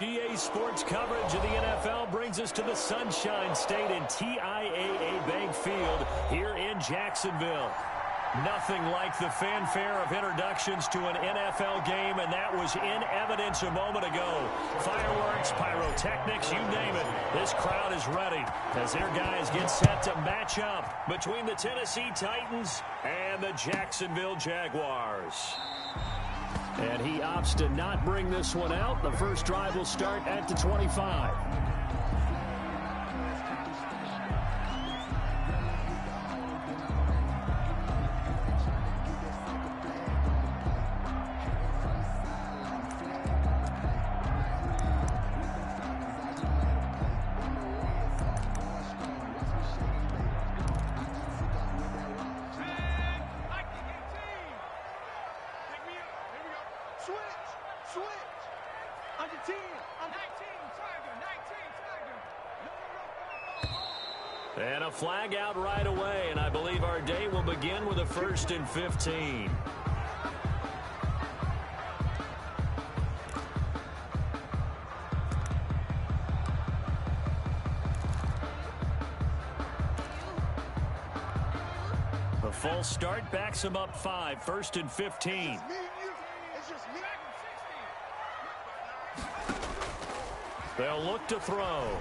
EA Sports coverage of the NFL brings us to the Sunshine State and TIAA Bank Field here in Jacksonville. Nothing like the fanfare of introductions to an NFL game, and that was in evidence a moment ago. Fireworks, pyrotechnics, you name it. This crowd is ready as their guys get set to match up between the Tennessee Titans and the Jacksonville Jaguars. And he opts to not bring this one out. The first drive will start at the 25. And a flag out right away, and I believe our day will begin with a 1st and 15. The full start backs him up 5, 1st and 15. They'll look to throw.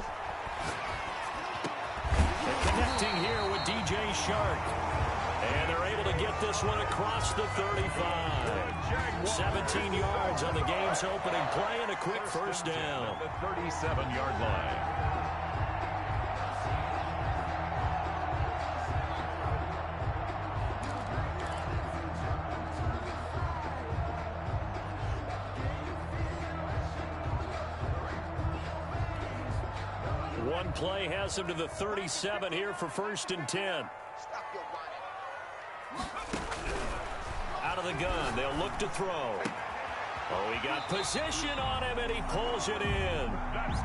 Connecting here with DJ Shark. And they're able to get this one across the 35. 17 yards on the game's opening play and a quick first down. The 37-yard line. One play has him to the 37 here for 1st and 10. Out of the gun, they'll look to throw. Oh, he got position on him, and he pulls it in.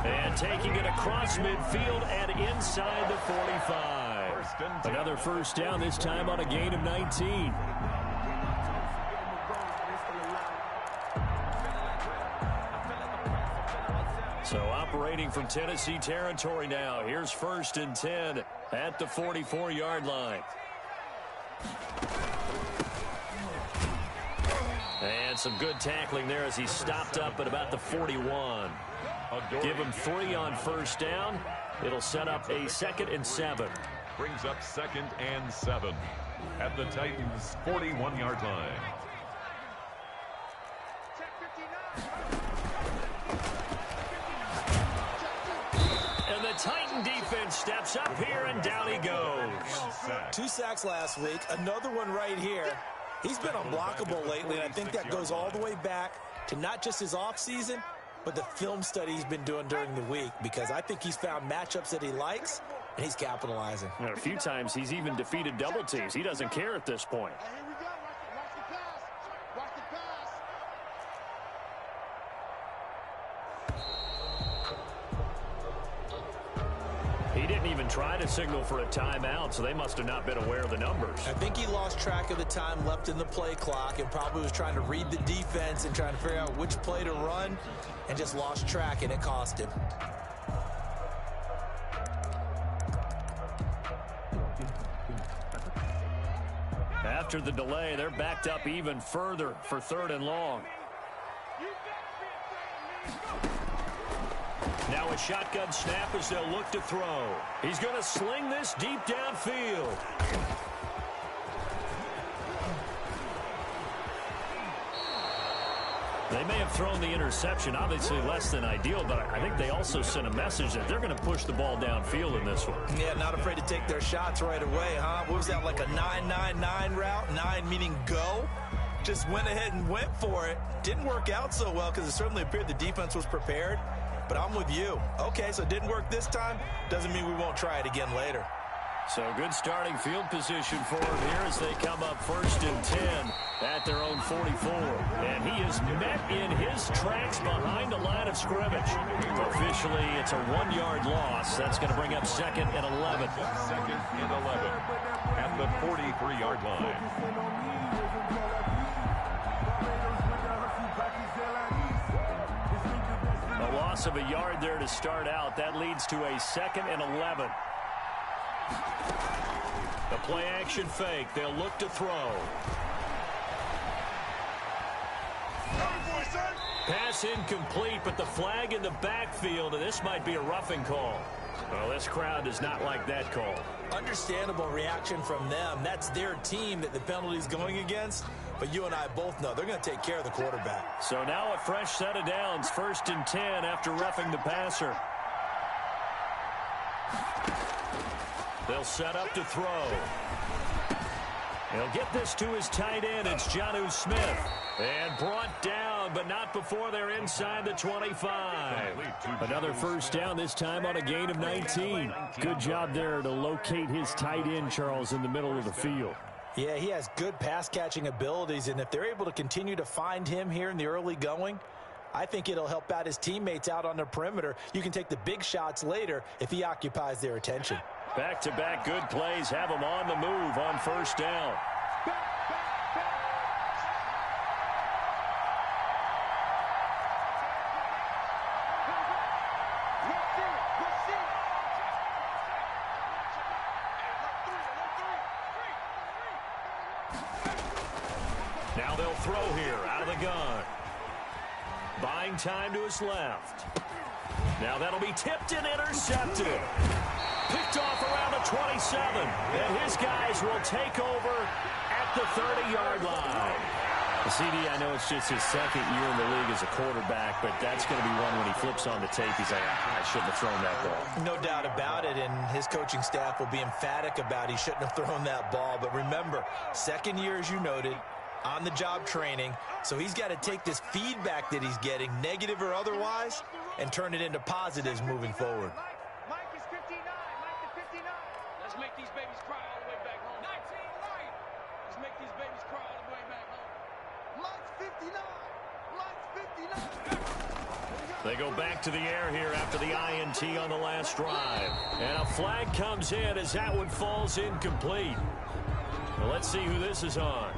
And taking it across midfield and inside the 45. Another first down, this time on a gain of 19. So operating from Tennessee territory now. Here's 1st and 10 at the 44-yard line. And some good tackling there as he stopped up at about the 41. Give him 3 on first down. It'll set up a 2nd and 7. Brings up 2nd and 7 at the Titans' 41-yard line. Titan defense steps up here, and down he goes. 2 sacks last week, another one right here. He's been unblockable lately, and I think that goes all the way back to not just his offseason, but the film study he's been doing during the week, because I think he's found matchups that he likes, and he's capitalizing. And a few times he's even defeated double teams. He doesn't care at this point. He didn't even try to signal for a timeout, so they must have not been aware of the numbers. I think he lost track of the time left in the play clock and probably was trying to read the defense and trying to figure out which play to run and just lost track, and it cost him. After the delay, they're backed up even further for 3rd and long. Now a shotgun snap as they'll look to throw. He's going to sling this deep downfield. They may have thrown the interception, obviously less than ideal, but I think they also sent a message that they're going to push the ball downfield in this one. Yeah, not afraid to take their shots right away, huh? What was that, like a 9-9-9 route? 9 meaning go? Just went ahead and went for it. Didn't work out so well because it certainly appeared the defense was prepared. But I'm with you. Okay, so it didn't work this time. Doesn't mean we won't try it again later. So good starting field position for him here as they come up 1st and 10 at their own 44. And he is met in his tracks behind the line of scrimmage. Officially, it's a 1-yard loss. That's going to bring up 2nd and 11. 2nd and 11 at the 43-yard line. loss of a yard there to start out. That leads to a 2nd and 11. The play action fake. They'll look to throw. Pass incomplete, but the flag in the backfield, and this might be a roughing call. Well, this crowd does not like that call. Understandable reaction from them. That's their team that the penalty's going against. But you and I both know they're going to take care of the quarterback. So now a fresh set of downs, 1st and 10 after roughing the passer. They'll set up to throw. He'll get this to his tight end. It's Jonnu Smith. And brought down, but not before they're inside the 25. Another first down, this time on a gain of 19. Good job there to locate his tight end, Charles, in the middle of the field. Yeah, he has good pass-catching abilities, and if they're able to continue to find him here in the early going, I think it'll help out his teammates out on the perimeter. You can take the big shots later if he occupies their attention. Back-to-back good plays have him on the move on first down. Now they'll throw here out of the gun. Buying time to his left. Now that'll be tipped and intercepted. Picked off around the 27. And his guys will take over at the 30-yard line. CD, I know it's just his 2nd year in the league as a quarterback, but that's going to be one when he flips on the tape. He's like, I shouldn't have thrown that ball. No doubt about it, and his coaching staff will be emphatic about he shouldn't have thrown that ball. But remember, 2nd year, as you noted, on-the-job training, so he's got to take this feedback that he's getting, negative or otherwise, and turn it into positives moving forward. Mike is 59. Mike is 59. Let's make these babies cry all the way back home. 19 right. Let's make these babies cry all the way back home. Mike's 59. Mike's 59. They go back to the air here after the INT on the last drive. And a flag comes in as that one falls incomplete. Well, let's see who this is on.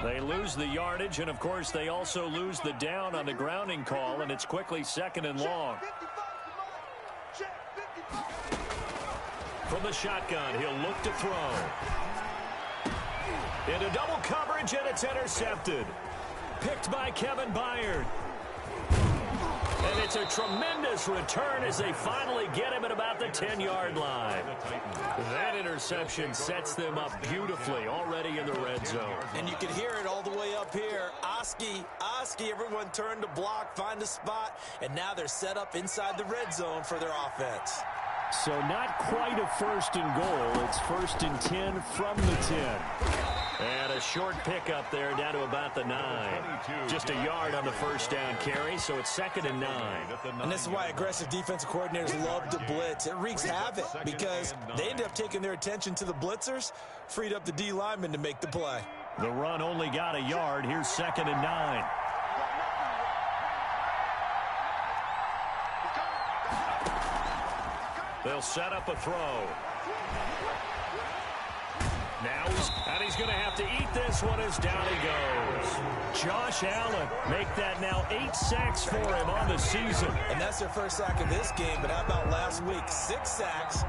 They lose the yardage, and, of course, they also lose the down on the grounding call, and it's quickly 2nd and long. From the shotgun, he'll look to throw. Into double coverage, and it's intercepted. Picked by Kevin Byard. And it's a tremendous return as they finally get him at about the 10-yard line. That interception sets them up beautifully already in the red zone. And you can hear it all the way up here. Oski, everyone turned to block, find a spot, and now they're set up inside the red zone for their offense. So not quite a 1st and goal. It's 1st and 10 from the 10. And a short pickup there down to about the 9. Just a yard on the first down carry, so it's 2nd and 9. And this is why aggressive defensive coordinators love to blitz. It wreaks havoc because they end up taking their attention to the blitzers, freed up the D lineman to make the play. The run only got a yard. Here's 2nd and 9. They'll set up a throw. Now he's going to have to eat this one as down he goes. Josh Allen make that now 8 sacks for him on the season. And that's their first sack of this game, but how about last week? 6 sacks,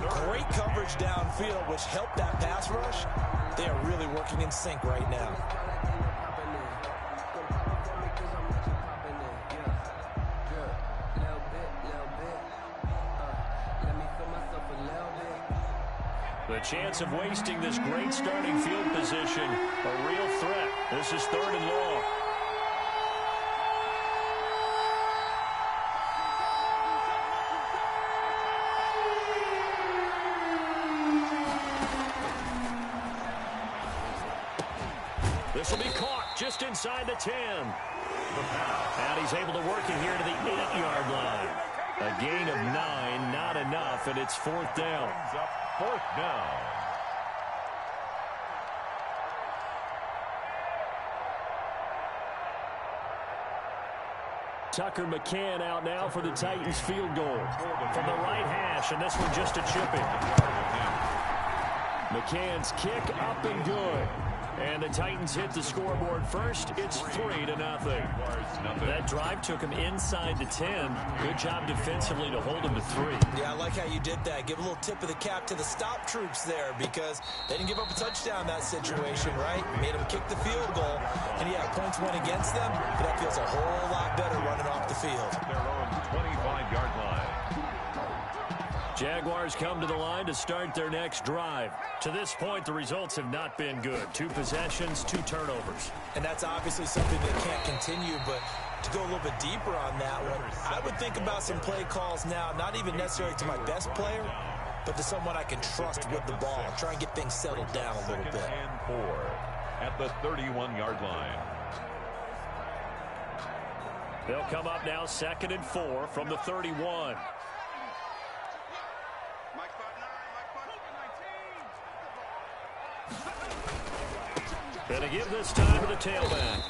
great coverage downfield, which helped that pass rush. They are really working in sync right now. The chance of wasting this great starting field position, a real threat. This is 3rd and long. This will be caught just inside the 10. And he's able to work it here to the 8-yard line. A gain of 9, not enough, and it's 4th down. Up 4th down. Tucker McCann out now for the Titans field goal from the right hash, and this one just a chipping. McCann's kick up and good. And the Titans hit the scoreboard first. It's 3-0. That drive took him inside the 10. Good job defensively to hold him to 3. Yeah, I like how you did that. Give a little tip of the cap to the stop troops there because they didn't give up a touchdown in that situation, right? Made them kick the field goal. And yeah, points went against them, but that feels a whole lot better running off the field. Their own 25-yard line. Jaguars come to the line to start their next drive. To this point, the results have not been good. 2 possessions, 2 turnovers. And that's obviously something that can't continue, but to go a little bit deeper on that one, I would think about some play calls now, not even necessarily to my best player, but to someone I can trust with the ball. Try and get things settled down a little bit. 2nd and 4 at the 31-yard line. They'll come up now 2nd and 4 from the 31. Gonna give this time to the tailback.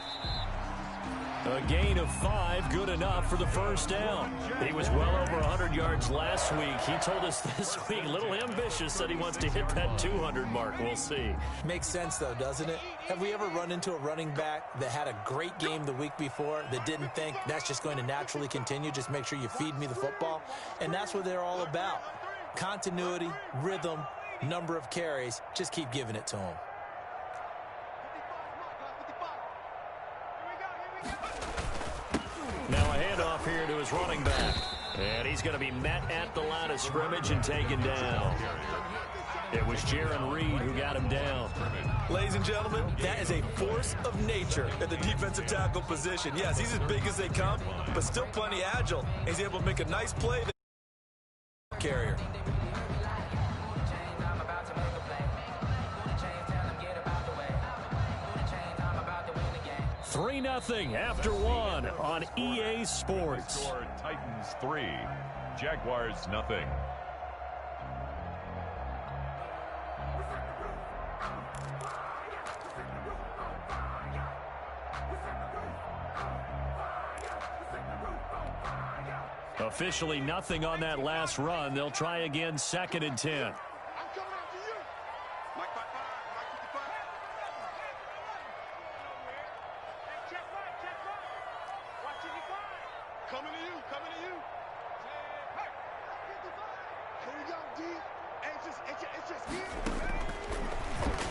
A gain of 5, good enough for the 1st down. He was well over 100 yards last week. He told us this week, a little ambitious, said he wants to hit that 200 mark. We'll see. Makes sense, though, doesn't it? Have we ever run into a running back that had a great game the week before that didn't think that's just going to naturally continue? Just make sure you feed me the football. And that's what they're all about. Continuity, rhythm, number of carries. Just keep giving it to them. Now a handoff here to his running back. And he's going to be met at the line of scrimmage and taken down. It was Jaron Reed who got him down. Ladies and gentlemen, that is a force of nature at the defensive tackle position. Yes, he's as big as they come, but still plenty agile. He's able to make a nice play. Carrier. 3-0 after 1 on EA Sports. Titans 3, Jaguars 0. Officially nothing on that last run. They'll try again 2nd and 10.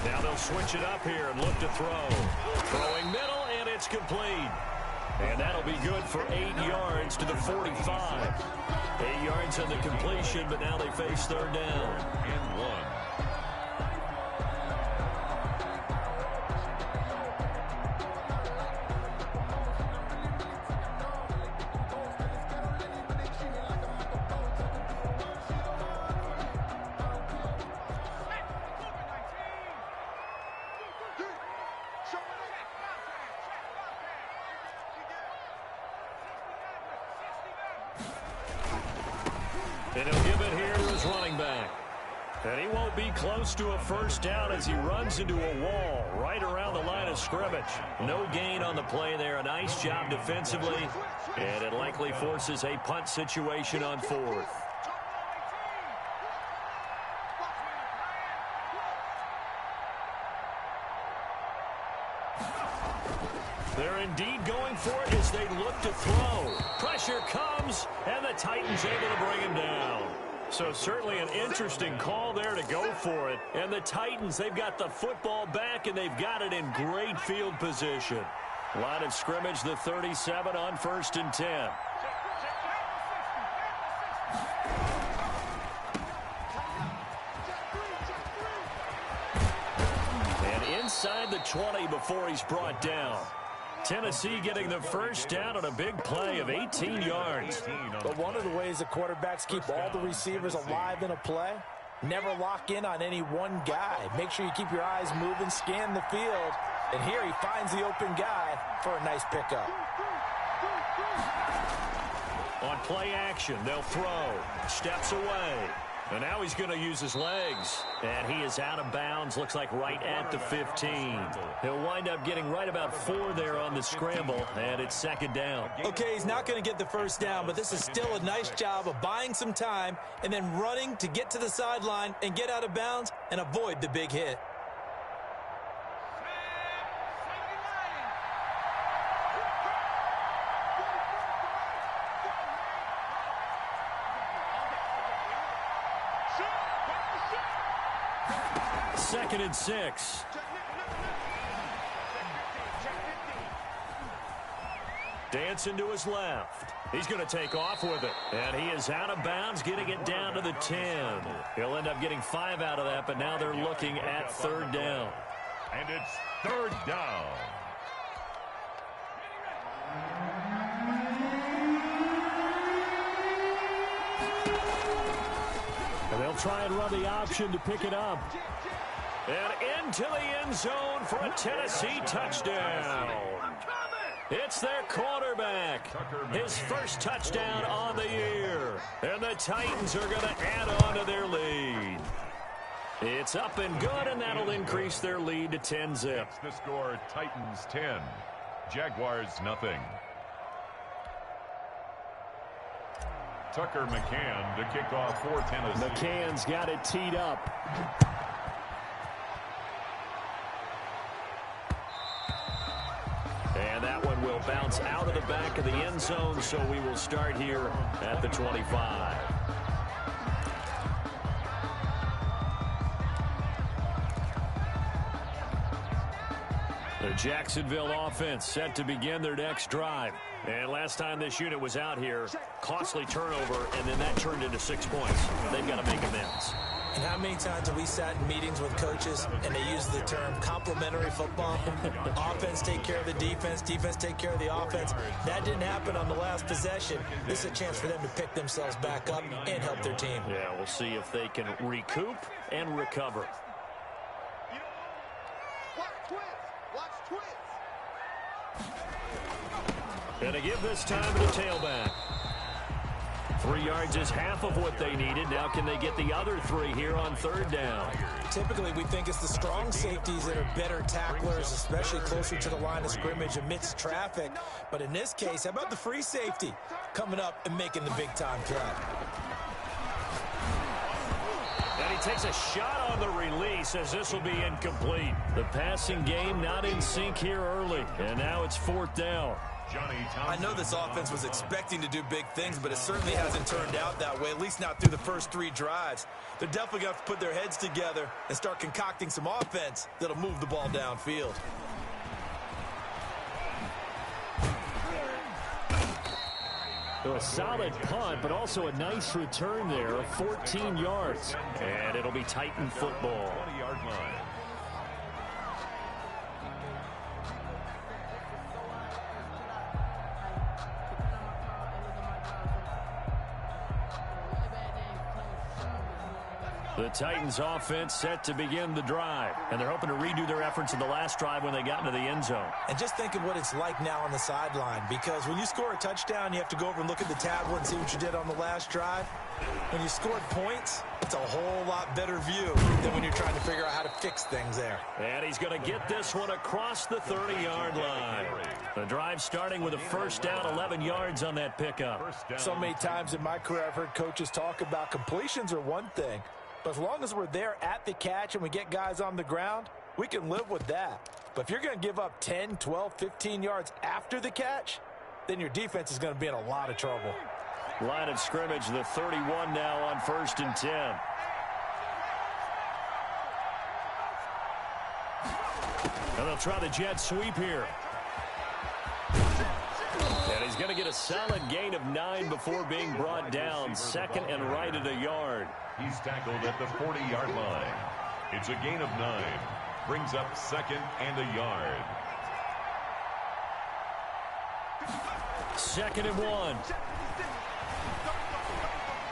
Now they'll switch it up here and look to throw. Throwing middle, and it's complete. And that'll be good for 8 yards to the 45. 8 yards on the completion, but now they face 3rd down. And 1. And he'll give it here to his running back. And he won't be close to a 1st down as he runs into a wall right around the line of scrimmage. No gain on the play there. A nice job defensively. And it likely forces a punt situation on 4th. They're indeed going for it as they look to throw. Pressure comes, and the Titans able to bring him down. So certainly an interesting call there to go for it. And the Titans, they've got the football back, and they've got it in great field position. Line of scrimmage, the 37 on 1st and 10. And inside the 20 before he's brought down. Tennessee getting the 1st down on a big play of 18 yards. But one of the ways the quarterbacks keep all the receivers alive in a play, never lock in on any one guy. Make sure you keep your eyes moving, scan the field. And here he finds the open guy for a nice pickup. On play action, they'll throw. Steps away. And now he's going to use his legs. And he is out of bounds, looks like right at the 15. He'll wind up getting right about 4 there on the scramble, and it's second down. Okay, he's not going to get the first down, but this is still a nice job of buying some time and then running to get to the sideline and get out of bounds and avoid the big hit. Second and 6. Dancing to his left. He's going to take off with it. And he is out of bounds, getting it down to the 10. He'll end up getting 5 out of that, but now they're looking at third down. And it's third down. And they'll try and run the option to pick it up. And into the end zone for a Tennessee touchdown. It's their quarterback. His first touchdown on the year. And the Titans are going to add on to their lead. It's up and good, and that'll increase their lead to 10-zip. The score, Titans 10, Jaguars nothing. Tucker McCann to kick off for Tennessee. McCann's got it teed up. And that one will bounce out of the back of the end zone, so we will start here at the 25. The Jacksonville offense set to begin their next drive. And last time this unit was out here, costly turnover, and then that turned into 6 points. They've got to make amends. And how many times have we sat in meetings with coaches and they use the term complementary football? Offense take care of the defense, defense take care of the offense. That didn't happen on the last possession. This is a chance for them to pick themselves back up and help their team. Yeah, we'll see if they can recoup and recover. And to give this time to the tailback. 3 yards is half of what they needed. Now can they get the other 3 here on third down? Typically, we think it's the strong safeties that are better tacklers, especially closer to the line of scrimmage amidst traffic. But in this case, how about the free safety coming up and making the big-time threat? And he takes a shot on the release as this will be incomplete. The passing game not in sync here early. And now it's fourth down. I know this offense was expecting to do big things, but it certainly hasn't turned out that way, at least not through the first 3 drives. They're definitely going to have to put their heads together and start concocting some offense that'll move the ball downfield. So a solid punt, but also a nice return there of 14 yards. And it'll be Titan football. 20-yard line. The Titans offense set to begin the drive, and they're hoping to redo their efforts in the last drive when they got into the end zone. And just think of what it's like now on the sideline, because when you score a touchdown, you have to go over and look at the tablet and see what you did on the last drive. When you scored points, it's a whole lot better view than when you're trying to figure out how to fix things there. And he's going to get this one across the 30-yard line. The drive starting with a first down, 11 yards on that pickup. So many times in my career, I've heard coaches talk about completions are one thing, but as long as we're there at the catch and we get guys on the ground, we can live with that. But if you're going to give up 10, 12, 15 yards after the catch, then your defense is going to be in a lot of trouble. Line of scrimmage, the 31 now on 1st and 10. And they'll try the jet sweep here. And he's going to get a solid gain of 9 before being brought down. Second and right at a yard. He's tackled at the 40-yard line. It's a gain of 9. Brings up second and a yard. Second and 1.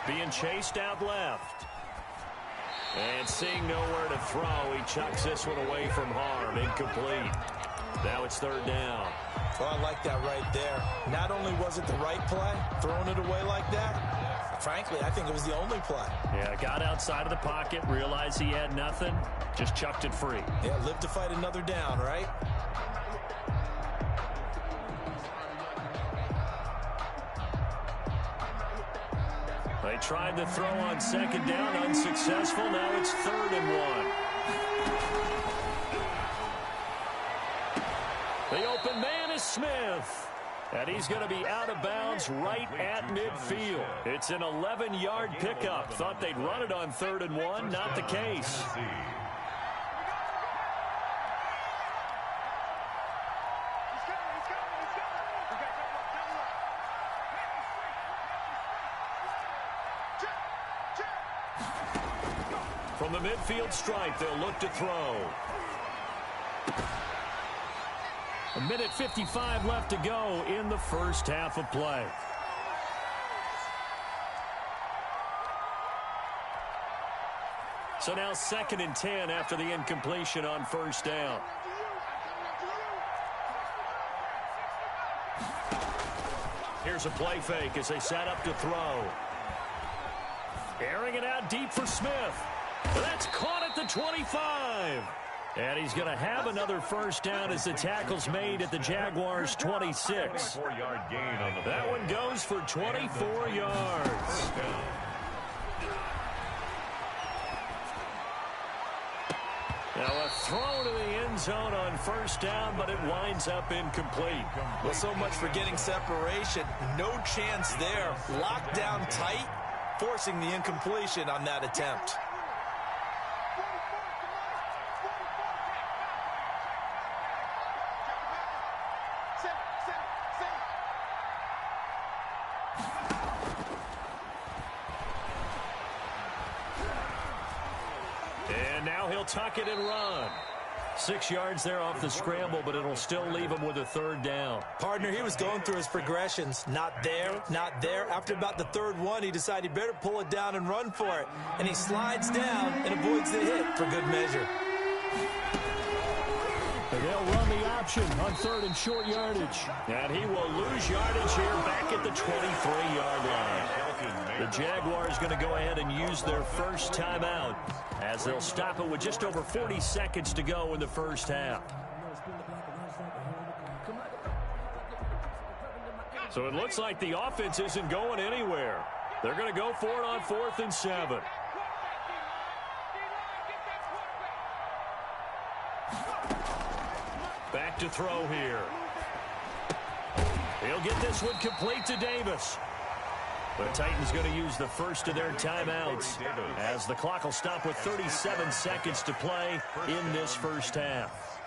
Being chased out left. And seeing nowhere to throw, he chucks this one away from harm. Incomplete. Now it's third down. Oh, I like that right there. Not only was it the right play, throwing it away like that, frankly, I think it was the only play. Yeah, got outside of the pocket, realized he had nothing, just chucked it free. Yeah, live to fight another down, right? They tried to throw on second down, unsuccessful. Now it's 3rd and 1. The open man is Smith. And he's going to be out of bounds right at midfield. It's an 11-yard pickup. Thought they'd run it on 3rd and 1. Not the case. From the midfield stripe, they'll look to throw. 1:55 left to go in the first half of play. So now 2nd and 10 after the incompletion on first down. Here's a play fake as they set up to throw. Airing it out deep for Smith. That's caught at the 25. And he's going to have another first down as the tackle's made at the Jaguars' 26. That one goes for 24 yards. Now a throw to the end zone on first down, but it winds up incomplete. Well, so much for getting separation. No chance there. Locked down tight, forcing the incompletion on that attempt. And now he'll tuck it and run. 6 yards there off the scramble, but it'll still leave him with a 3rd down. Partner, he was going through his progressions. Not there, not there. After about the 3rd one, he decided he better pull it down and run for it. And he slides down and avoids the hit for good measure. And they'll run the option on 3rd and short yardage. And he will lose yardage here back at the 23-yard line. The Jaguars going to go ahead and use their first timeout as they'll stop it with just over 40 seconds to go in the first half. So it looks like the offense isn't going anywhere. They're going to go for it on 4th and 7. Back to throw here. He'll get this one complete to Davis. The Titans going to use the first of their timeouts as the clock will stop with 37 seconds to play in this first half.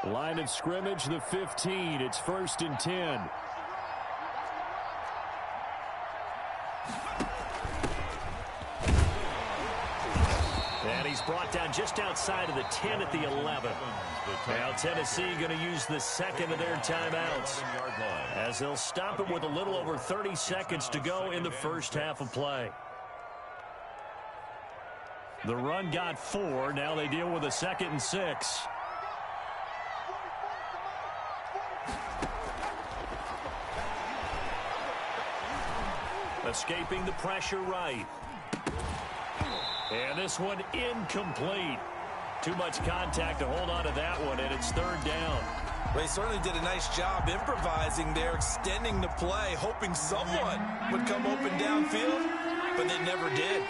Line of scrimmage, the 15. It's 1st and 10. And he's brought down just outside of the 10 at the 11. Now Tennessee going to use the 2nd of their timeouts as they'll stop it with a little over 30 seconds to go in the first half of play. The run got 4. Now they deal with a 2nd and 6. Escaping the pressure right. And this one incomplete. Too much contact to hold on to that one, and it's 3rd down. Well, he certainly did a nice job improvising there, extending the play, hoping someone would come open downfield, but they never did.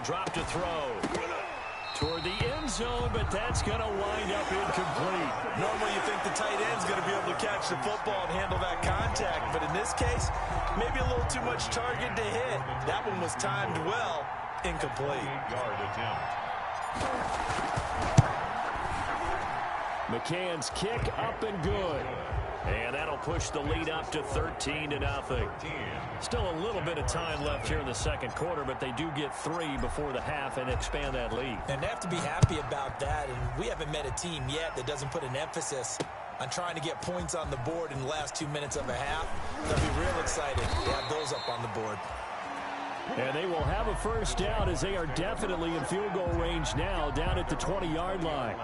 Drop to throw toward the end zone, but that's going to wind up incomplete. Normally you think the tight end's going to be able to catch the football and handle that contact, but in this case, maybe a little too much target to hit. That one was timed well, incomplete. McCann's kick up and good. And that'll push the lead up to 13-0. Still a little bit of time left here in the second quarter, but they do get 3 before the half and expand that lead. And they have to be happy about that, and we haven't met a team yet that doesn't put an emphasis on trying to get points on the board in the last 2 minutes of a half. They'll be real excited to have those up on the board. And they will have a first down as they are definitely in field goal range now, down at the 20-yard line.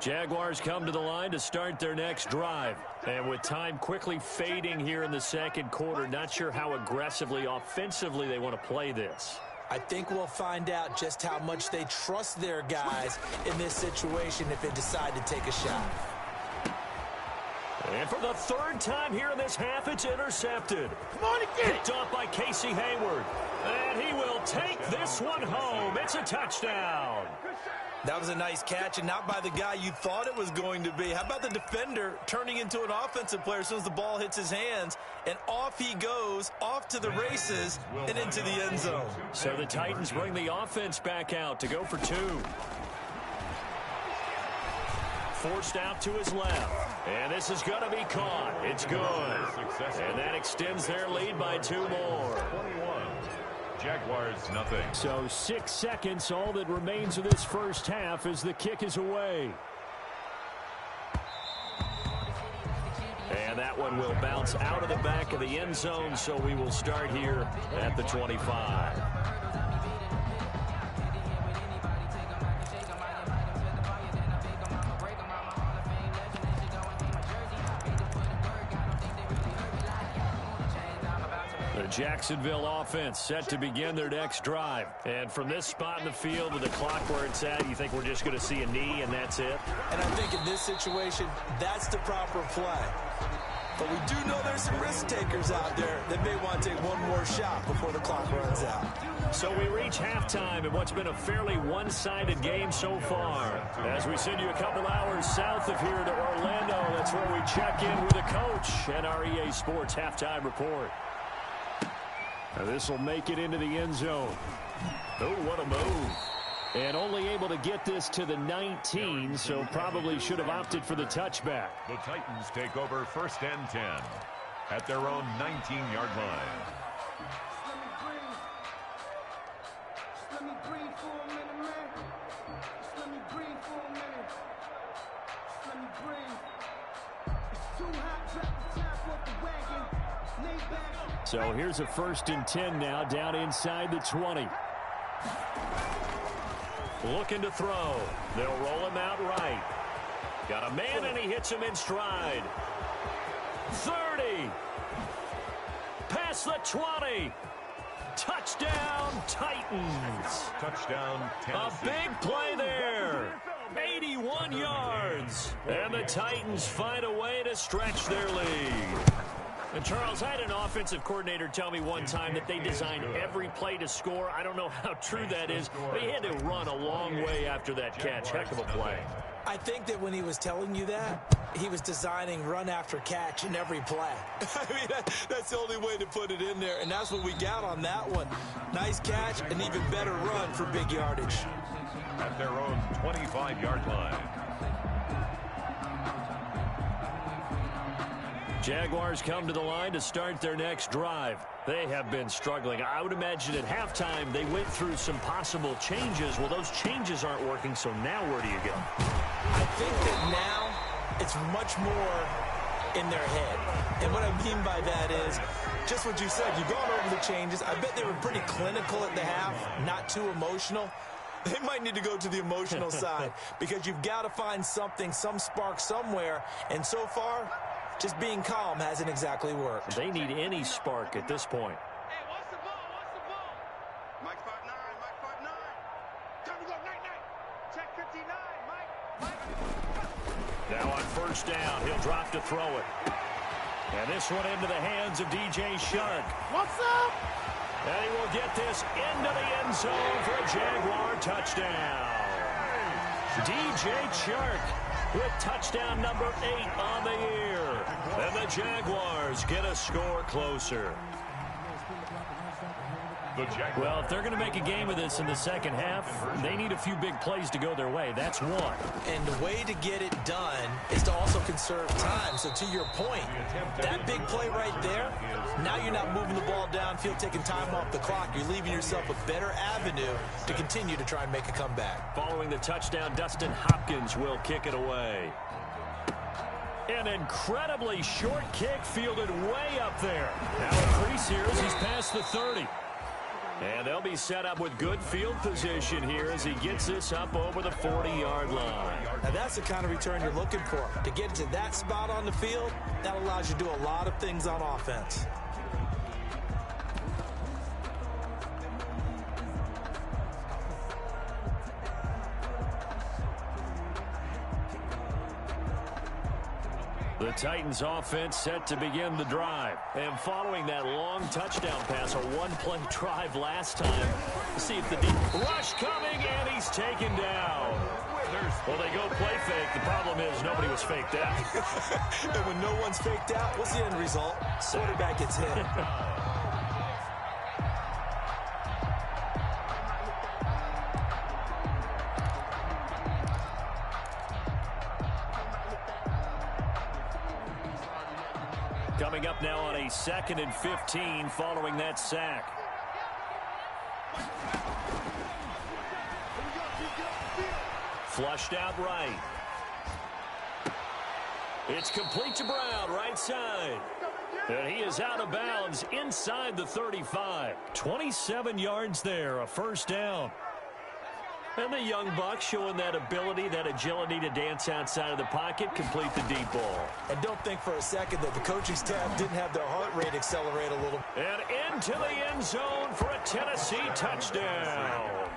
Jaguars come to the line to start their next drive. And with time quickly fading here in the second quarter, not sure how aggressively, offensively they want to play this. I think we'll find out just how much they trust their guys in this situation if they decide to take a shot. And for the third time here in this half, it's intercepted. Come on again. Picked off by Casey Hayward. And he will take this one home. It's a touchdown. That was a nice catch, and not by the guy you thought it was going to be. How about the defender turning into an offensive player as soon as the ball hits his hands, and off he goes, off to the races, and into the end zone. So the Titans bring the offense back out to go for 2. Forced out to his left. And this is going to be caught. It's good. And that extends their lead by 2 more. Jaguars, nothing. So 6 seconds, all that remains of this first half as the kick is away. And that one will bounce out of the back of the end zone, so we will start here at the 25. Jacksonville offense set to begin their next drive. And from this spot in the field with the clock where it's at, you think we're just going to see a knee and that's it? And I think in this situation, that's the proper play. But we do know there's some risk takers out there that may want to take one more shot before the clock runs out. So we reach halftime in what's been a fairly one-sided game so far. As we send you a couple hours south of here to Orlando, that's where we check in with the coach and our EA Sports halftime report. Now this will make it into the end zone. Oh, what a move. And only able to get this to the 19, so probably should have opted for the touchback. The Titans take over 1st and 10 at their own 19-yard line. Let me breathe for a minute, man. Let me breathe for a minute. Let me breathe. It's too hot, drop the top off the wagon. Lay back. So here's a 1st and 10 now, down inside the 20. Looking to throw. They'll roll him out right. Got a man, and he hits him in stride. 30. Past the 20. Touchdown, Titans. Touchdown, Tennessee. A big play there. 81 yards. And the Titans find a way to stretch their lead. And Charles, I had an offensive coordinator tell me one time that they designed every play to score. I don't know how true that is, but he had to run a long way after that catch. Heck of a play. I think that when he was telling you that, he was designing run after catch in every play. I mean, that's the only way to put it in there, and that's what we got on that one. Nice catch, an even better run for big yardage. At their own 25-yard line. Jaguars come to the line to start their next drive. They have been struggling. I would imagine at halftime they went through some possible changes. Well, those changes aren't working, so now where do you go? I think that now it's much more in their head. And what I mean by that is just what you said. You've gone over the changes. I bet they were pretty clinical at the half, not too emotional. They might need to go to the emotional side because you've got to find something, some spark somewhere. And so far, just being calm hasn't exactly worked. They need any spark at this point. Hey, what's the ball? What's the ball? Mike 5'9", Mike 5'9". Time to go, night. Check 59, Mike. Now on 1st down, he'll drop to throw it. And this one into the hands of DJ Shark. What's up? And he will get this into the end zone for a Jaguar touchdown. DJ Chark with touchdown number 8 on the year. And the Jaguars get a score closer. Well, if they're going to make a game of this in the second half, they need a few big plays to go their way. That's one. And the way to get it done is to also conserve time. So to your point, that big play right there, now you're not moving the ball downfield, taking time off the clock. You're leaving yourself a better avenue to continue to try and make a comeback. Following the touchdown, Dustin Hopkins will kick it away. An incredibly short kick fielded way up there. Now a crease here as he's past the 30. And they'll be set up with good field position here as he gets this up over the 40-yard line. Now that's the kind of return you're looking for. To get to that spot on the field, that allows you to do a lot of things on offense. The Titans offense set to begin the drive. And following that long touchdown pass, a one-play drive last time. See if the deep rush coming, and he's taken down. Well, they go play fake. The problem is nobody was faked out. And when no one's faked out, what's the end result? Quarterback gets hit. Coming up now on a 2nd and 15 following that sack. Flushed out right. It's complete to Brown, right side. And he is out of bounds inside the 35. 27 yards there, a first down. And the young buck showing that ability, that agility to dance outside of the pocket, complete the deep ball. And don't think for a second that the coaching staff didn't have their heart rate accelerate a little. And into the end zone for a Tennessee touchdown.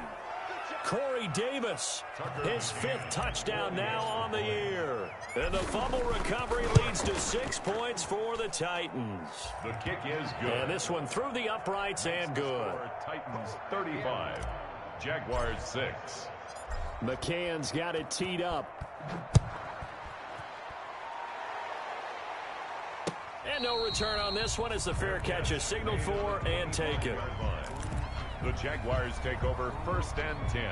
Corey Davis, his 5th touchdown now on the year. And the fumble recovery leads to 6 points for the Titans. The kick is good. And this one through the uprights and good. Titans 35. Jaguars 6. McCann's got it teed up. And no return on this one as the fair catch is signaled for and taken. The Jaguars take over 1st and 10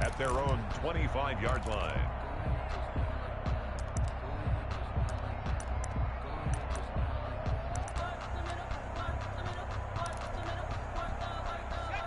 at their own 25-yard line.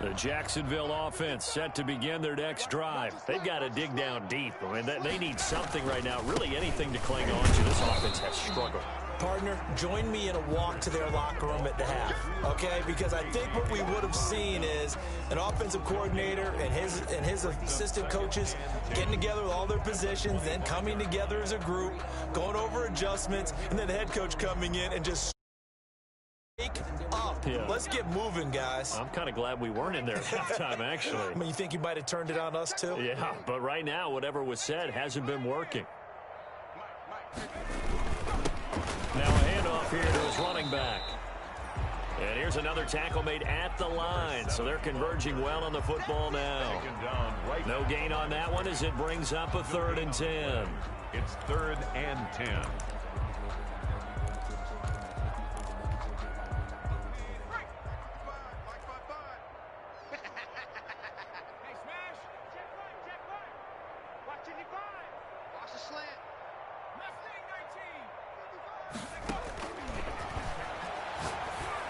The Jacksonville offense set to begin their next drive. They've got to dig down deep. I mean, they need something right now, really anything to cling on to. This offense has struggled. Partner, join me in a walk to their locker room at the half, okay? Because I think what we would have seen is an offensive coordinator and his assistant coaches getting together with all their positions, then coming together as a group, going over adjustments, and then the head coach coming in and just wake up. Yeah. Let's get moving, guys. I'm kind of glad we weren't in there at halftime, actually. I mean, you think you might have turned it on us, too? Yeah, but right now, whatever was said hasn't been working. Now a handoff here to his running back. And here's another tackle made at the line. So they're converging well on the football now. No gain on that one as it brings up a 3rd and 10. It's 3rd and 10.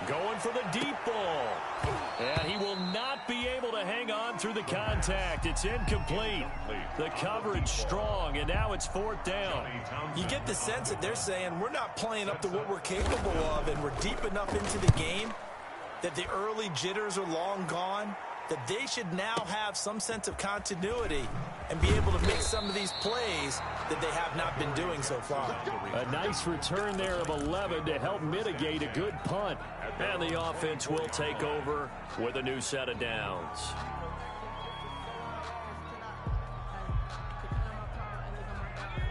Going for the deep ball. And he will not be able to hang on through the contact. It's incomplete. The coverage strong, and now it's 4th down. You get the sense that they're saying we're not playing up to what we're capable of, and we're deep enough into the game that the early jitters are long gone, that they should now have some sense of continuity and be able to make some of these plays that they have not been doing so far. A nice return there of 11 to help mitigate a good punt. And the offense will take over with a new set of downs.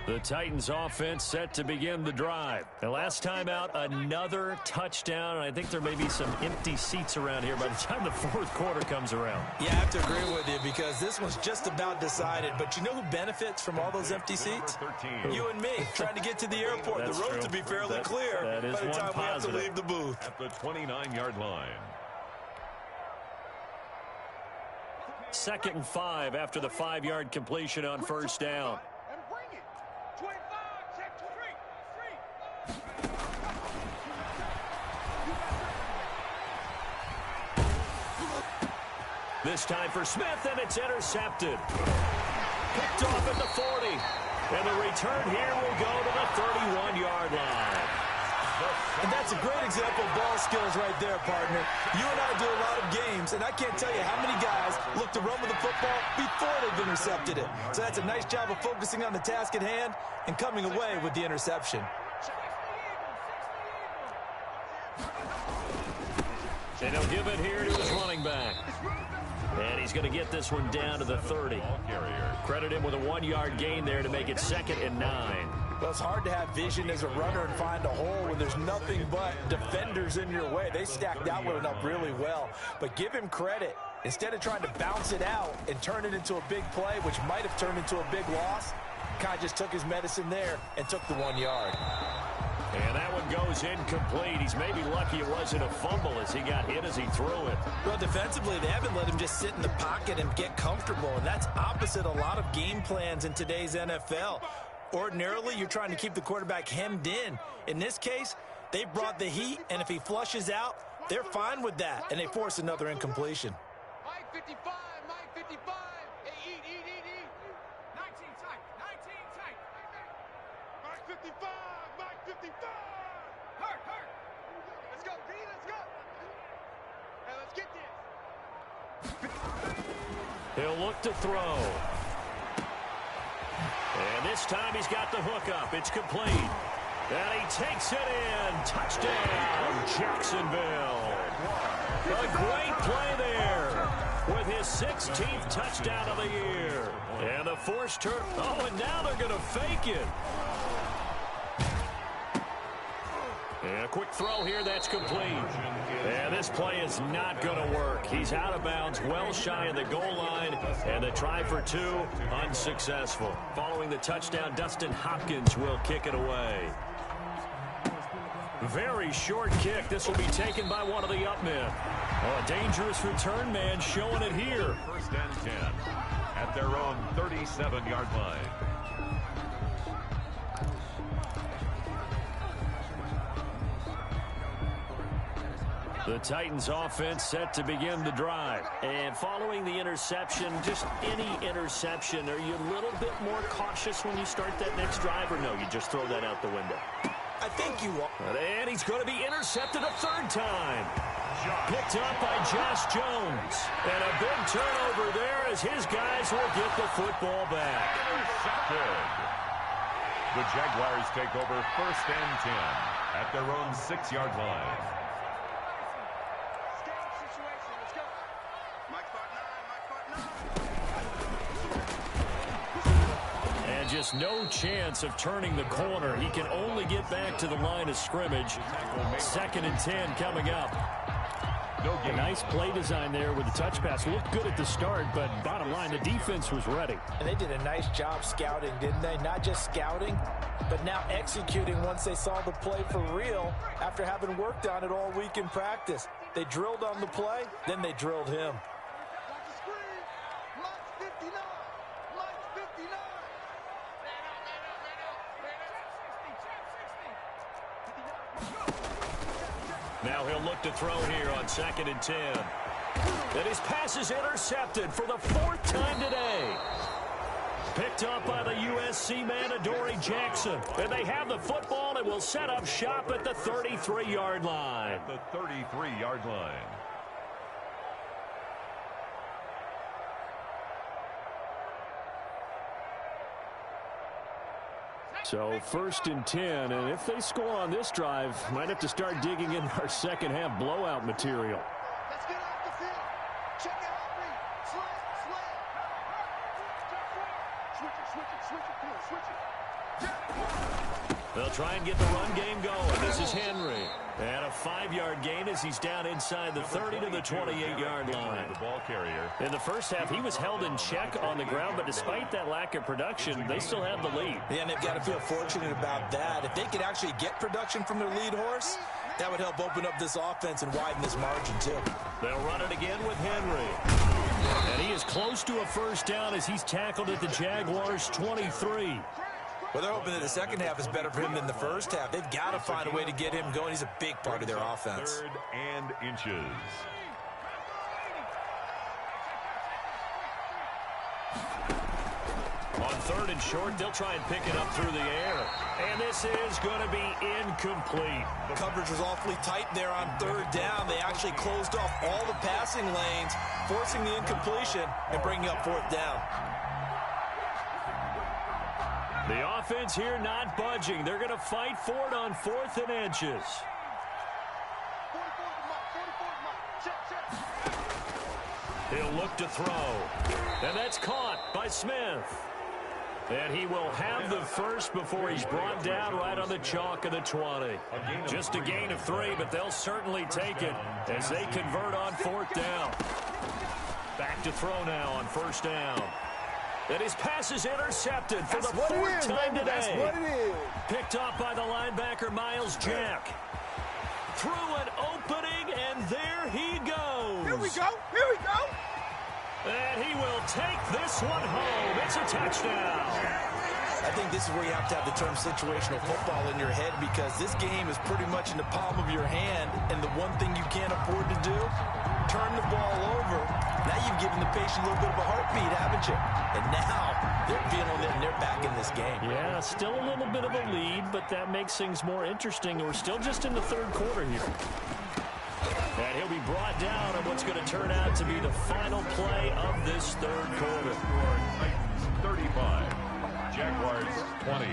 The The Titans offense set to begin the drive. And last time out, another touchdown. I think there may be some empty seats around here by the time the fourth quarter comes around. Yeah, I have to agree with you because this one's just about decided. But you know who benefits from all those empty seats? You and me, trying to get to the airport. The road to be fairly clear by the time we have to leave the booth. At the 29-yard line. 2nd and 5 after the 5-yard completion on first down. This time for Smith, and it's intercepted. Picked off at the 40. And the return here will go to the 31-yard line. And that's a great example of ball skills right there, partner. You and I do a lot of games, and I can't tell you how many guys look to run with the football before they've intercepted it. So that's a nice job of focusing on the task at hand and coming away with the interception. And he'll give it here to his running back. And he's going to get this one down to the 30. Credit him with a 1-yard gain there to make it 2nd and 9. Well, it's hard to have vision as a runner and find a hole when there's nothing but defenders in your way. They stacked that one up really well. But give him credit. Instead of trying to bounce it out and turn it into a big play, which might have turned into a big loss, kind of just took his medicine there and took the 1 yard. And that one goes incomplete. He's maybe lucky it wasn't a fumble as he got hit as he threw it. Well, defensively, they haven't let him just sit in the pocket and get comfortable, and that's opposite a lot of game plans in today's NFL. Ordinarily, you're trying to keep the quarterback hemmed in. In this case, they brought the heat, and if he flushes out, they're fine with that, and they force another incompletion. Mike 55, Mike 55. Hey, eat. 19 tight, 19 tight. Mike 55, Mike 55. Hurt. Let's go, D, let's go. Hey, let's get this. He'll look to throw. And this time he's got the hook up. It's complete. And he takes it in. Touchdown, Jacksonville. A great play there with his 16th touchdown of the year. And a forced turn. Oh, and now they're going to fake it. And a quick throw here, that's complete. And this play is not going to work. He's out of bounds, well shy of the goal line, and the try for 2, unsuccessful. Following the touchdown, Dustin Hopkins will kick it away. Very short kick. This will be taken by one of the up men. Oh, a dangerous return man showing it here. 1st and 10 at their own 37-yard line. The Titans offense set to begin the drive. And following the interception, just any interception, are you a little bit more cautious when you start that next drive, or no, you just throw that out the window? I think you are. And he's going to be intercepted a 3rd time. Picked up by Josh Jones. And a big turnover there as his guys will get the football back. Intercepted. The Jaguars take over 1st and 10 at their own 6-yard line. And just no chance of turning the corner. He can only get back to the line of scrimmage. 2nd and 10 coming up. A nice play design there with the touch pass. Looked good at the start, but bottom line, the defense was ready. And they did a nice job scouting, didn't they? Not just scouting, but now executing once they saw the play for real after having worked on it all week in practice. They drilled on the play, then they drilled him. Now he'll look to throw here on 2nd and 10. And his pass is intercepted for the 4th time today. Picked up by the USC man, Adoree Jackson. And they have the football and will set up shop at the 33-yard line. The 33-yard line. So 1st and 10, and if they score on this drive, might have to start digging in our second half blowout material. Let's get off the field. Check it out, me. Slant. Switch it. They'll try and get the run game going. This is Henry. And a 5-yard gain as he's down inside the 30 to the 28-yard line. The ball carrier. In the first half, he was held in check on the ground, but despite that lack of production, they still have the lead. Yeah, and they've got to feel fortunate about that. If they could actually get production from their lead horse, that would help open up this offense and widen this margin, too. They'll run it again with Henry. And he is close to a first down as he's tackled at the Jaguars' 23. Well, they're hoping that the second half is better for him than the first half. They've got to find a way to get him going. He's a big part of their offense. 3rd and inches. On 3rd and short, they'll try and pick it up through the air. And this is going to be incomplete. The coverage was awfully tight there on 3rd down. They actually closed off all the passing lanes, forcing the incompletion and bringing up 4th down. The offense here not budging. They're going to fight for it on 4th and inches. He'll look to throw. And that's caught by Smith. And he will have the first before he's brought down right on the chalk of the 20. Just a gain of 3, but they'll certainly take it as they convert on 4th down. Back to throw now on 1st down. And his pass is intercepted for the 4th time today. That's what it is. Picked off by the linebacker, Miles Jack. Through an opening, and there he goes. Here we go. Here we go. And he will take this one home. It's a touchdown. I think this is where you have to have the term situational football in your head, because this game is pretty much in the palm of your hand, and the one thing you can't afford to do, turn the ball over. Now you've given the patient a little bit of a heartbeat, haven't you? And now they're feeling it, and they're back in this game. Yeah, still a little bit of a lead, but that makes things more interesting. We're still just in the 3rd quarter here. And he'll be brought down on what's going to turn out to be the final play of this 3rd quarter. Titans 35. Jaguars 20.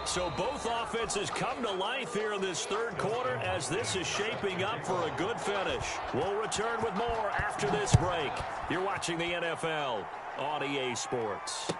So both offenses come to life here in this 3rd quarter as this is shaping up for a good finish. We'll return with more after this break. You're watching the NFL on EA Sports.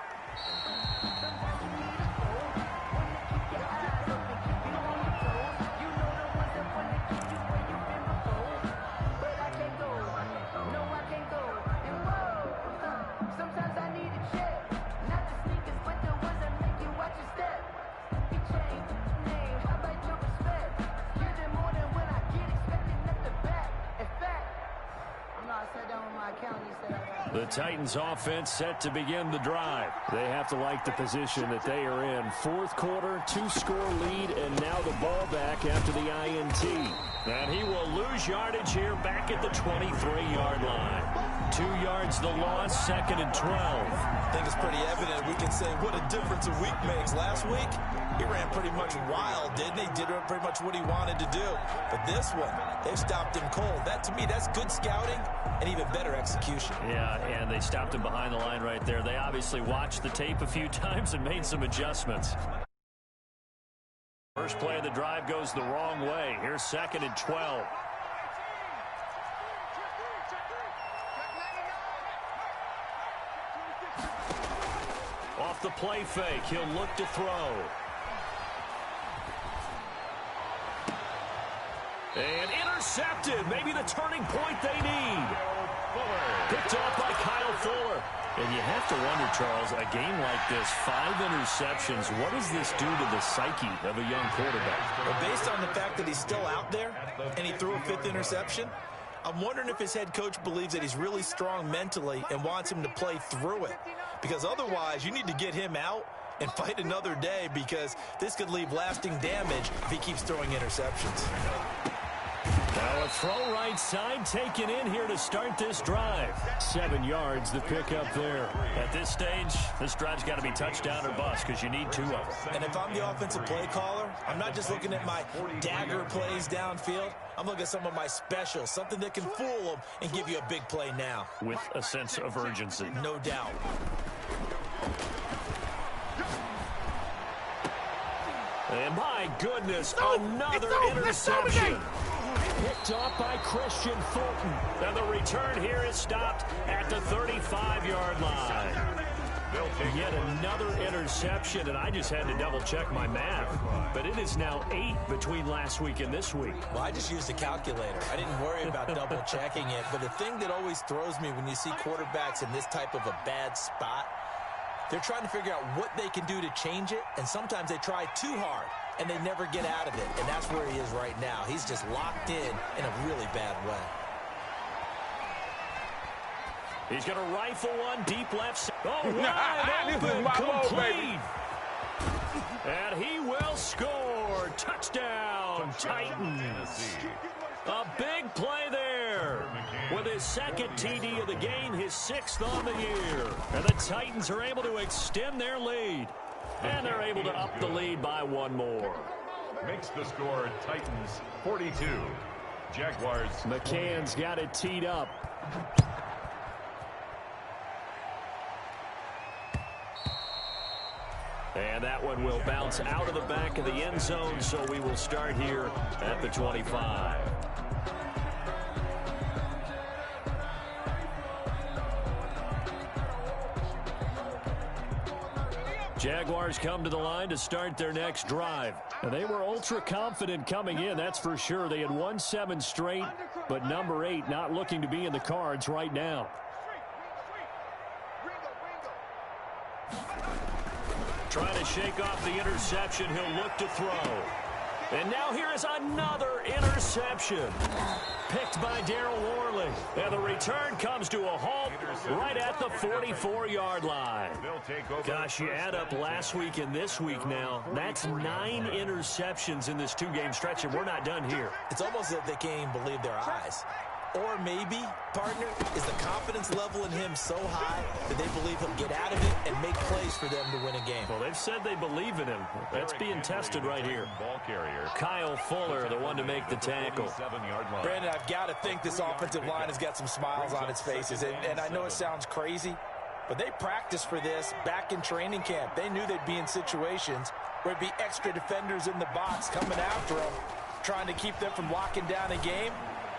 The Titans offense set to begin the drive. They have to like the position that they are in. 4th quarter, 2-score lead, and now the ball back after the INT. And he will lose yardage here back at the 23-yard line. 2 yards the loss, 2nd and 12. I think it's pretty evident. We can say what a difference a week makes. Last week, he ran pretty much wild, didn't he? Did pretty much what he wanted to do. But this one, they've stopped him cold. That, to me, that's good scouting and even better execution. Yeah, and they stopped him behind the line right there. They obviously watched the tape a few times and made some adjustments. First play of the drive goes the wrong way. Here's 2nd and 12. Off the play fake, he'll look to throw. And intercepted. Maybe the turning point they need. Picked off by Kyle Fuller. And you have to wonder, Charles, a game like this, 5 interceptions, what does this do to the psyche of a young quarterback? Well, based on the fact that he's still out there and he threw a 5th interception, I'm wondering if his head coach believes that he's really strong mentally and wants him to play through it. Because otherwise, you need to get him out and fight another day, because this could leave lasting damage if he keeps throwing interceptions. Now a throw right side taken in here to start this drive. 7 yards the pickup there. At this stage, this drive's got to be touchdown or bust, because you need 2 of them. And if I'm the offensive play caller, I'm not just looking at my dagger plays downfield. I'm looking at some of my specials, something that can fool them and give you a big play now. With a sense of urgency. No doubt. And my goodness, another interception. Picked off by Christian Fulton. And the return here is stopped at the 35-yard line. Yet another interception, and I just had to double-check my math. But it is now 8 between last week and this week. Well, I just used a calculator. I didn't worry about double-checking it. But the thing that always throws me when you see quarterbacks in this type of a bad spot, they're trying to figure out what they can do to change it, and sometimes they try too hard, and they never get out of it. And that's where he is right now. He's just locked in a really bad way. He's going to rifle one deep left. Oh, wide open, complete. And he will score. Touchdown, Titans. A big play there. With his second TD of the game, his 6th on the year. And the Titans are able to extend their lead. And they're able to up the lead by one more. Makes the score Titans 42. Jaguars. McCann's got it teed up. And that one will bounce out of the back of the end zone, so we will start here at the 25. Jaguars come to the line to start their next drive. And they were ultra confident coming in, that's for sure. They had won 7 straight, but number 8 not looking to be in the cards right now. Trying to shake off the interception. He'll look to throw. And now here is another interception. Picked by Darryl Worley. And the return comes to a halt right at the 44-yard line. Gosh, you add up last week and this week now. That's 9 interceptions in this 2-game stretch, and we're not done here. It's almost as if they can't even believe their eyes. Or maybe, partner, is the confidence level in him so high that they believe he'll get out of it and make plays for them to win a game. Well, they've said they believe in him. That's being tested right here. Kyle Fuller, the one to make the tackle. Brandon, I've got to think this offensive line has got some smiles on its faces. And I know it sounds crazy, but they practiced for this back in training camp. They knew they'd be in situations where there'd be extra defenders in the box coming after them, trying to keep them from locking down a game.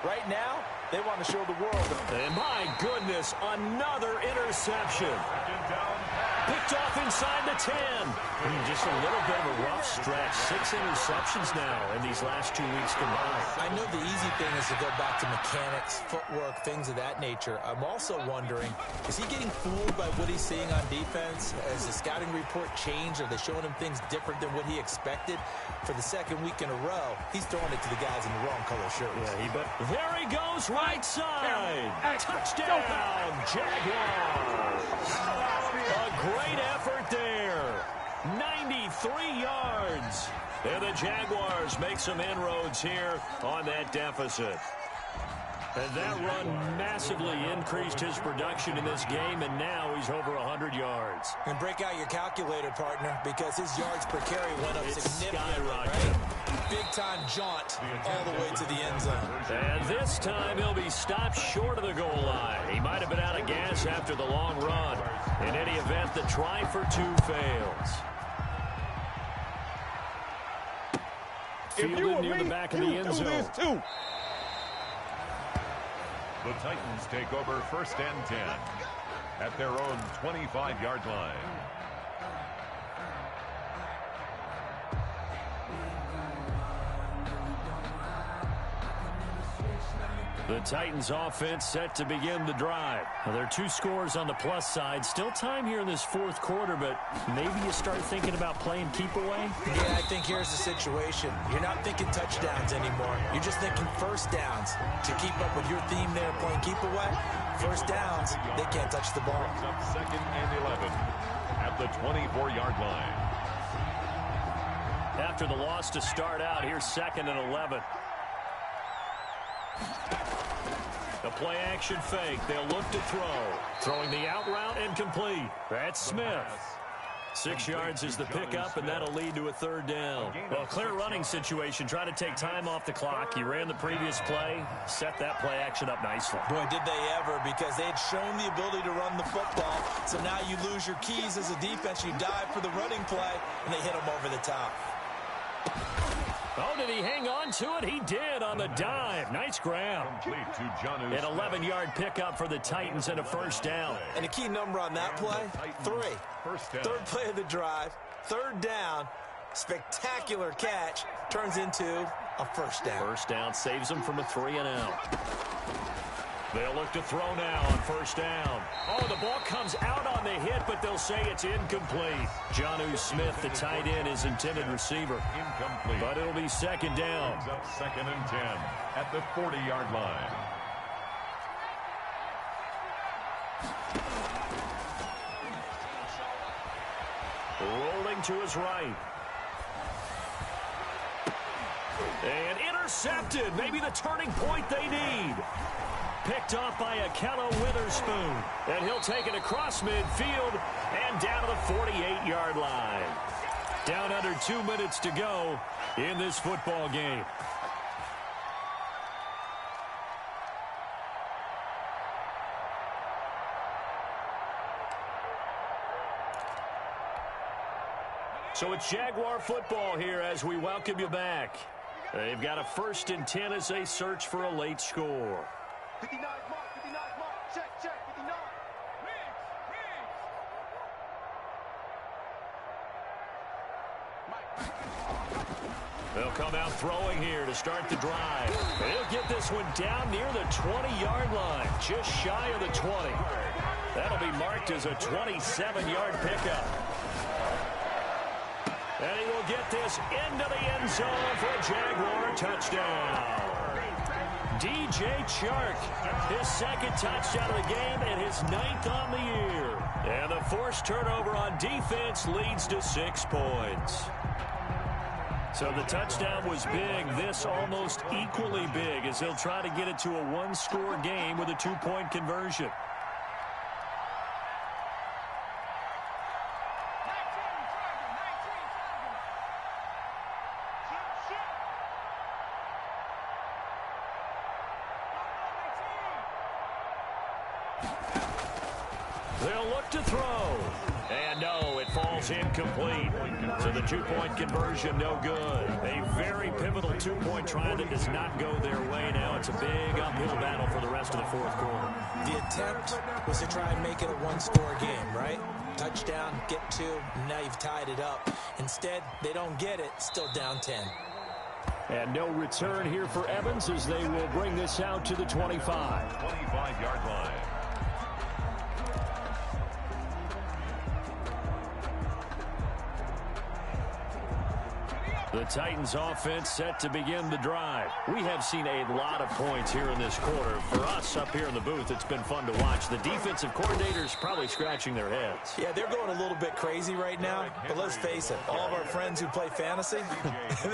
Right now, they want to show the world. And my goodness, another interception. Picked off inside the 10. Just a little bit of a rough stretch. 6 interceptions now in these last 2 weeks combined. I know the easy thing is to go back to mechanics, footwork, things of that nature. I'm also wondering, is he getting fooled by what he's seeing on defense? Has the scouting report changed? Are they showing him things different than what he expected? For the 2nd week in a row, he's throwing it to the guys in the wrong color shirts. Yeah, there he goes, right side. Touchdown, Jaguars. A great effort there. 93 yards. And the Jaguars make some inroads here on that deficit. And that run massively increased his production in this game, and now he's over 100 yards. And break out your calculator, partner, because his yards per carry went up significantly, skyrocketed. Right? Big-time jaunt all the way to the end zone. And this time he'll be stopped short of the goal line. He might have been out of gas after the long run. In any event, the try for 2 fails. Fielded near the back of the end zone. The Titans take over 1st and 10 at their own 25-yard line. The Titans offense set to begin the drive. Now, there are 2 scores on the plus side. Still time here in this 4th quarter, but maybe you start thinking about playing keep away? Yeah, I think here's the situation. You're not thinking touchdowns anymore. You're just thinking first downs. To keep up with your theme there, playing keep away, first downs, they can't touch the ball. 2nd and 11 at the 24-yard line. After the loss to start out, here's 2nd and 11. The play action fake. They'll look to throw. Throwing the out route and complete. That's Smith. 6 yards is the pickup, and that'll lead to a 3rd down. Well, clear running situation. Try to take time off the clock. You ran the previous play. Set that play action up nicely. Boy, did they ever, because they had shown the ability to run the football. So now you lose your keys as a defense. You dive for the running play, and they hit them over the top. Oh, did he hang on to it? He did on the dive. Nice grab. Complete to Jonnu An 11-yard pickup for the Titans and a first down. And a key number on that play, 3. First down. Third play of the drive, third down, spectacular catch, turns into a first down. First down saves them from a 3-and-out. They'll look to throw now on first down. Oh, the ball comes out on the hit, but they'll say it's incomplete. Jonnu Smith, the tight end, is intended receiver. Incomplete. But it'll be second down. Brings up 2nd and 10 at the 40-yard line. Rolling to his right. And intercepted. Maybe the turning point they need. Picked off by Akello Witherspoon. And he'll take it across midfield and down to the 48-yard line. Down under 2 minutes to go in this football game. So it's Jaguar football here as we welcome you back. They've got a 1st and 10 as they search for a late score. 59 mark, 59 mark, check, 59. They'll come out throwing here to start the drive. And he'll get this one down near the 20-yard line, just shy of the 20. That'll be marked as a 27-yard pickup. And he will get this into the end zone for a Jaguar touchdown. DJ Chark, his 2nd touchdown of the game and his 9th on the year. And the forced turnover on defense leads to 6 points. So the touchdown was big. This almost equally big as he'll try to get it to a 1-score game with a 2-point conversion. They'll look to throw. And no, it falls incomplete. So the 2-point conversion, no good. A very pivotal 2-point try that does not go their way now. It's a big uphill battle for the rest of the 4th quarter. The attempt was to try and make it a 1-score game, right? Touchdown, get 2, and now you've tied it up. Instead, they don't get it, still down 10. And no return here for Evans as they will bring this out to the 25. 25-yard line. The Titans offense set to begin the drive. We have seen a lot of points here in this quarter. For us up here in the booth, it's been fun to watch. The defensive coordinators probably scratching their heads. Yeah, they're going a little bit crazy right now, but let's face it, all of our friends who play fantasy,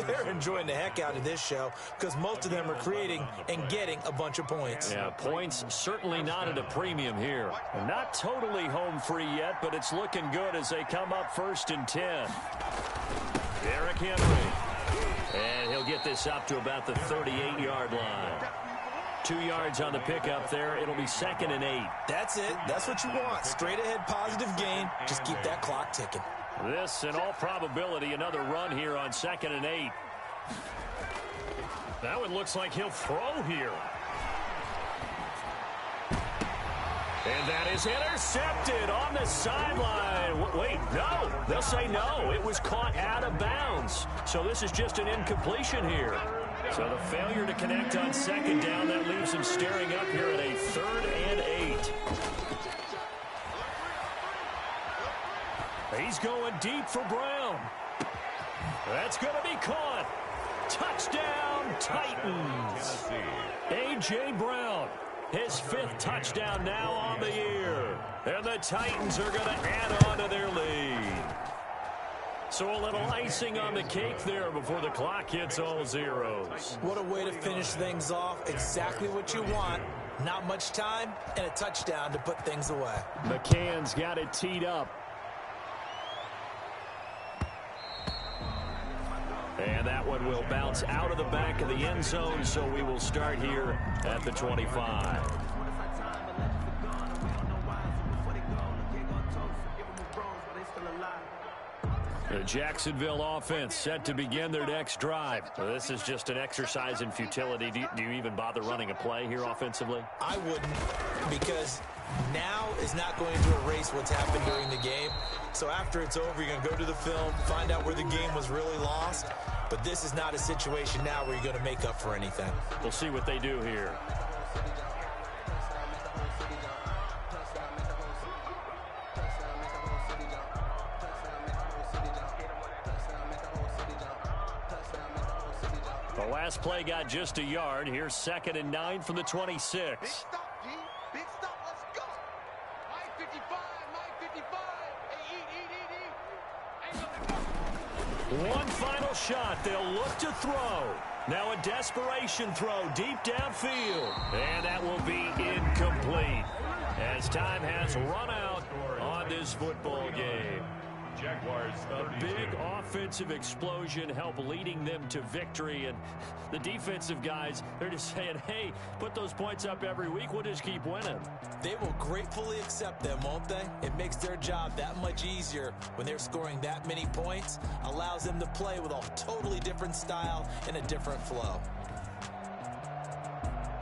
they're enjoying the heck out of this show because most of them are creating and getting a bunch of points. Yeah, points certainly not at a premium here. Not totally home free yet, but it's looking good as they come up 1st and 10. Derrick Henry. And he'll get this up to about the 38-yard line. 2 yards on the pickup there. It'll be 2nd and 8. That's it. That's what you want. Straight ahead positive gain. Just keep that clock ticking. This, in all probability, another run here on 2nd and 8. Now it looks like he'll throw here. And that is intercepted on the sideline. Wait, no. They'll say no. It was caught out of bounds. So this is just an incompletion here. So the failure to connect on 2nd down, that leaves him staring up here at a 3rd and 8. He's going deep for Brown. That's going to be caught. Touchdown, Titans. A.J. Brown. His 5th touchdown now on the year. And the Titans are going to add on to their lead. So a little icing on the cake there before the clock hits all zeros. What a way to finish things off. Exactly what you want. Not much time and a touchdown to put things away. McCann's got it teed up. And that one will bounce out of the back of the end zone, so we will start here at the 25. The Jacksonville offense set to begin their next drive. Well, this is just an exercise in futility. Do you even bother running a play here offensively? I wouldn't, because now is not going to erase what's happened during the game. So after it's over, you're going to go to the film, find out where the game was really lost. But this is not a situation now where you're going to make up for anything. We'll see what they do here. The last play got just a yard. Here's 2nd and 9 from the 26. Big stop, G. Big stop. Let's go. Mike 55. Mike 55. Hey, eat. One final shot. They'll look to throw. Now a desperation throw deep downfield. And that will be incomplete as time has run out on this football game. Jaguars A 32. big offensive explosion helped leading them to victory. And the defensive guys, they're just saying, hey, put those points up every week. We'll just keep winning. They will gratefully accept them, won't they? It makes their job that much easier when they're scoring that many points. Allows them to play with a totally different style and a different flow.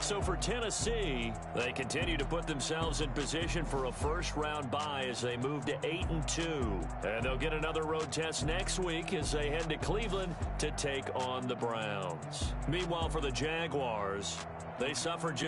So for Tennessee, they continue to put themselves in position for a first-round bye as they move to 8-2. And they'll get another road test next week as they head to Cleveland to take on the Browns. Meanwhile, for the Jaguars, they suffered just